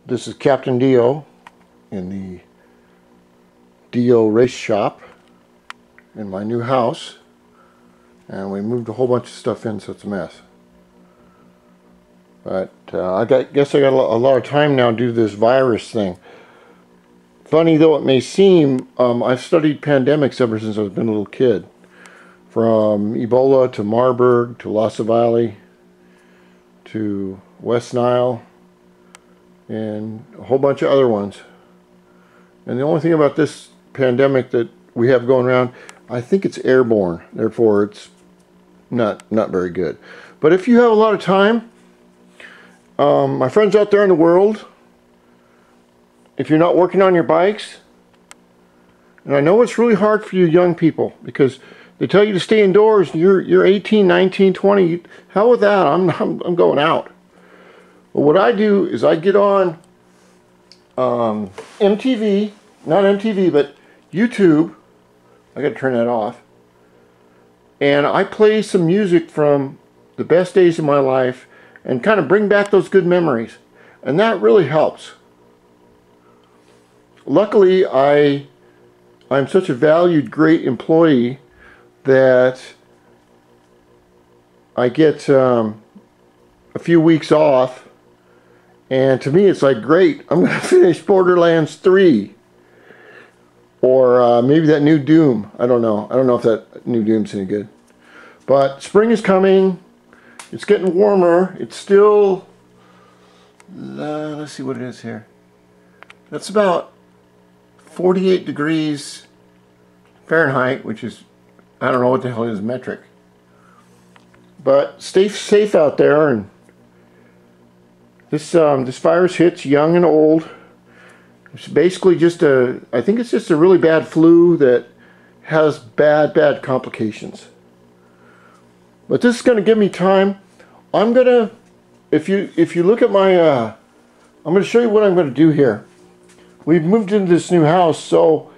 This is Captain Dio in the Dio Race Shop in my new house, and we moved a whole bunch of stuff in, so it's a mess. But guess I got a lot of time now due to this virus thing. Funny though it may seem, I've studied pandemics ever since I've been a little kid. From Ebola to Marburg to Lassa Valley to West Nile and a whole bunch of other ones. And the only thing about this pandemic that we have going around, I think it's airborne, therefore it's not very good. But if you have a lot of time, my friends out there in the world, if you're not working on your bikes, and I know it's really hard for you young people because they tell you to stay indoors, and you're 18, 19, 20, hell with that, I'm going out. But what I do is I get on MTV, not MTV, but YouTube. I gotta turn that off. And I play some music from the best days of my life and kind of bring back those good memories. And that really helps. Luckily, I'm such a valued, great employee that I get a few weeks off. And to me, it's like, great, I'm going to finish Borderlands 3. Or maybe that new Doom. I don't know. I don't know if that new Doom's any good. But spring is coming. It's getting warmer. It's still, let's see what it is here. That's about 48 degrees Fahrenheit, which is, I don't know what the hell is metric. But stay safe out there. And this virus hits young and old. It's basically just I think it's just a really bad flu that has bad complications. But this is going to give me time. I'm gonna, if you look at my, I'm going to show you what I'm going to do here. We've moved into this new house, so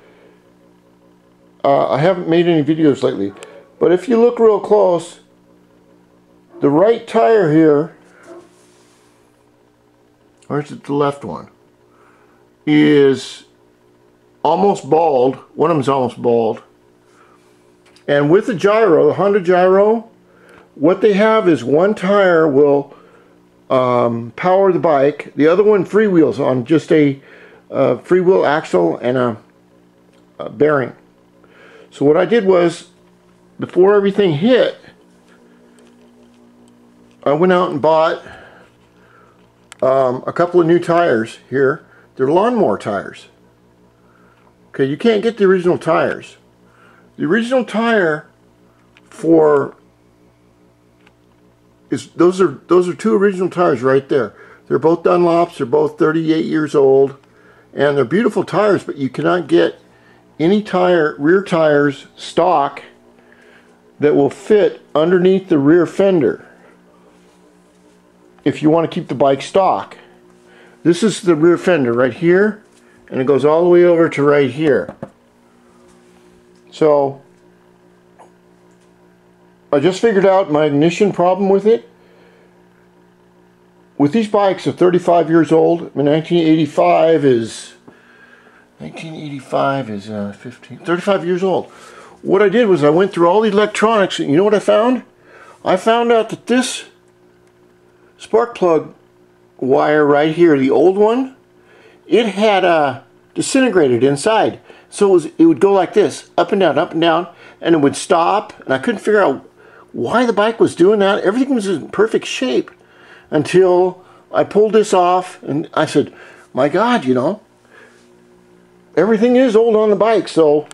I haven't made any videos lately. But if you look real close, the right tire here, or is it the left one, is almost bald. One of them's almost bald. And with the gyro, the Honda gyro, what they have is one tire will power the bike. The other one freewheels on just a freewheel axle and a bearing. So what I did was, before everything hit, I went out and bought a couple of new tires here. They're lawnmower tires. Okay, you can't get the original tires. The original tire for those are two original tires right there. They're both Dunlops. They're both 38 years old, and they're beautiful tires. But you cannot get any rear tires stock that will fit underneath the rear fender if you want to keep the bike stock. This is the rear fender right here, and it goes all the way over to right here. So I just figured out my ignition problem with it. With these bikes of 35 years old, 1985 is 35 years old. What I did was I went through all the electronics, and you know what I found? I found out that this spark plug wire right here, the old one, it had disintegrated inside. So it would go like this, up and down, and it would stop, and I couldn't figure out why the bike was doing that. Everything was in perfect shape until I pulled this off, and I said, my God, you know, everything is old on the bike. So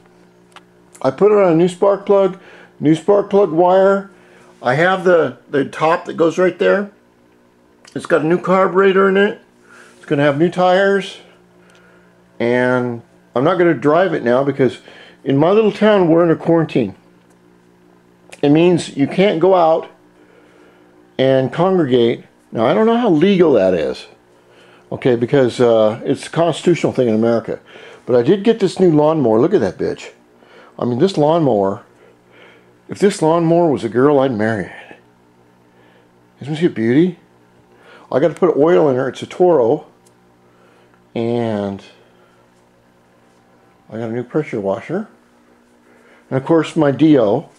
I put it on a new spark plug wire. I have the top that goes right there. It's got a new carburetor in it. It's going to have new tires. And I'm not going to drive it now because in my little town we're in a quarantine. It means you can't go out and congregate. Now I don't know how legal that is. Okay, because it's a constitutional thing in America. But I did get this new lawnmower. Look at that bitch. I mean, this lawnmower, if this lawnmower was a girl, I'd marry it. Isn't she a beauty? I got to put oil in her. It's a Toro. And I got a new pressure washer. And of course my Dio.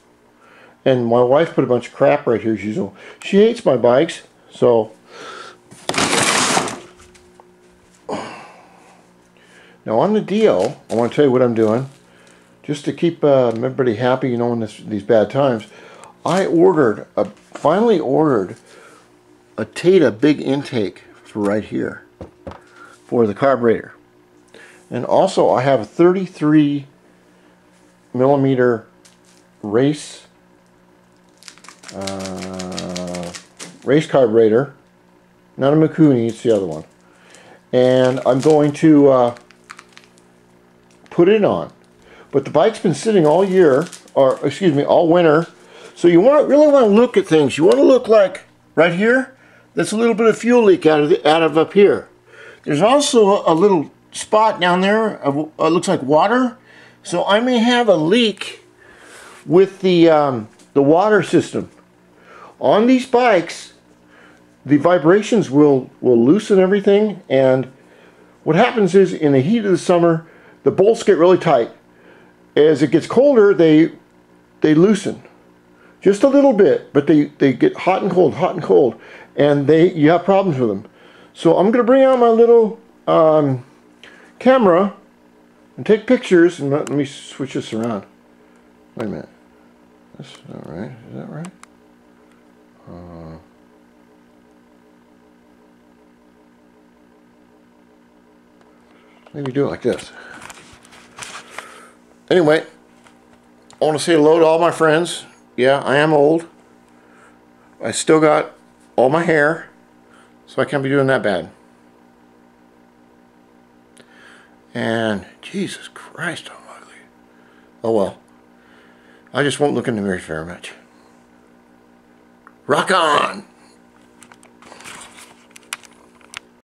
And my wife put a bunch of crap right here as usual. She hates my bikes, so. Now on the Dio, I want to tell you what I'm doing. Just to keep everybody happy, you know, in these bad times. I finally ordered a Tata big intake for right here. For the carburetor. And also I have a 33 millimeter race carburetor, not a Mikuni, it's the other one, and I'm going to put it on. But the bike's been sitting all year, or excuse me, all winter, so you really want to look at things. You want to look like right here, that's a little bit of fuel leak out of up here. There's also a little spot down there of looks like water, so I may have a leak with the water system. On these bikes, the vibrations will loosen everything, and what happens is in the heat of the summer, the bolts get really tight. As it gets colder, they loosen. Just a little bit, but they get hot and cold, and you have problems with them. So I'm going to bring out my little camera and take pictures, and let me switch this around. Wait a minute. That's not right. Is that right? Maybe do it like this. Anyway, I want to say hello to all my friends. Yeah, I am old. I still got all my hair, so I can't be doing that bad. And Jesus Christ, I'm ugly. Oh well. I just won't look in the mirror very much. Rock on!